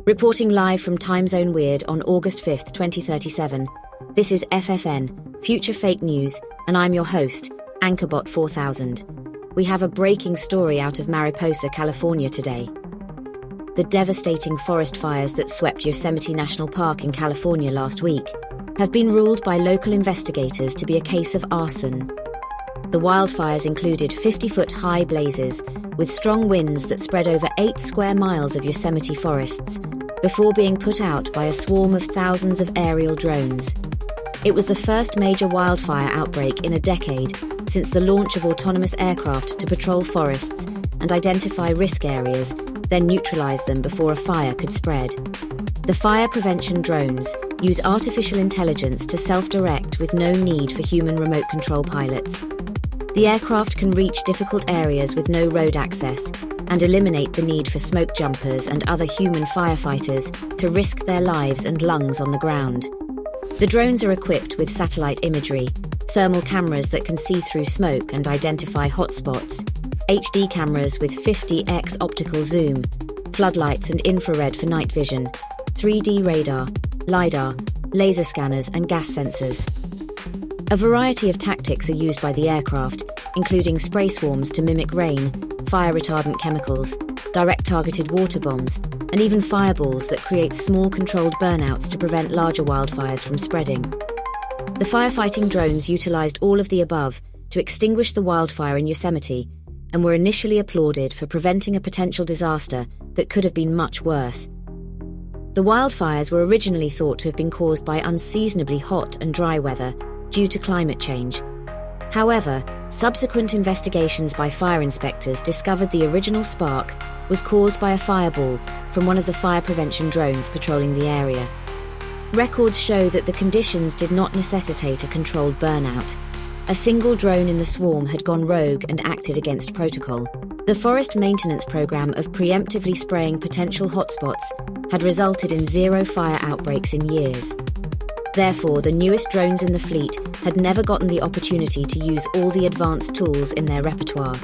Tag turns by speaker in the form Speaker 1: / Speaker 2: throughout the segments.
Speaker 1: Reporting live from Time Zone Weird on August 5th, 2037. This is FFN, Future Fake News, and I'm your host, Anchorbot 4000. We have a breaking story out of Mariposa, California today. The devastating forest fires that swept Yosemite National Park in California last week have been ruled by local investigators to be a case of arson. The wildfires included 50-foot-high blazes with strong winds that spread over 8 square miles of Yosemite forests before being put out by a swarm of thousands of aerial drones. It was the first major wildfire outbreak in a decade since the launch of autonomous aircraft to patrol forests and identify risk areas, then neutralize them before a fire could spread. The fire prevention drones use artificial intelligence to self-direct with no need for human remote control pilots. The aircraft can reach difficult areas with no road access and eliminate the need for smoke jumpers and other human firefighters to risk their lives and lungs on the ground. The drones are equipped with satellite imagery, thermal cameras that can see through smoke and identify hotspots, HD cameras with 50x optical zoom, floodlights and infrared for night vision, 3D radar, LiDAR, laser scanners and gas sensors. A variety of tactics are used by the aircraft, including spray swarms to mimic rain, fire-retardant chemicals, direct targeted water bombs, and even fireballs that create small controlled burnouts to prevent larger wildfires from spreading. The firefighting drones utilized all of the above to extinguish the wildfire in Yosemite and were initially applauded for preventing a potential disaster that could have been much worse. The wildfires were originally thought to have been caused by unseasonably hot and dry weather due to climate change. However, subsequent investigations by fire inspectors discovered the original spark was caused by a fireball from one of the fire prevention drones patrolling the area. Records show that the conditions did not necessitate a controlled burnout. A single drone in the swarm had gone rogue and acted against protocol. The forest maintenance program of preemptively spraying potential hotspots had resulted in 0 fire outbreaks in years. Therefore, the newest drones in the fleet had never gotten the opportunity to use all the advanced tools in their repertoire.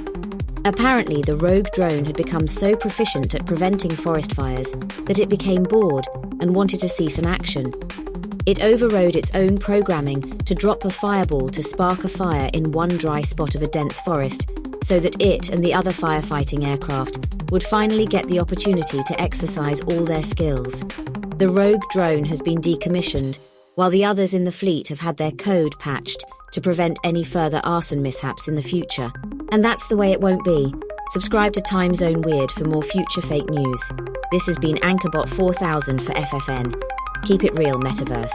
Speaker 1: Apparently, the rogue drone had become so proficient at preventing forest fires that it became bored and wanted to see some action. It overrode its own programming to drop a fireball to spark a fire in one dry spot of a dense forest so that it and the other firefighting aircraft would finally get the opportunity to exercise all their skills. The rogue drone has been decommissioned, while the others in the fleet have had their code patched to prevent any further arson mishaps in the future. And that's the way it won't be. Subscribe to Time Zone Weird for more future fake news. This has been Anchorbot 4000 for FFN. Keep it real, Metaverse.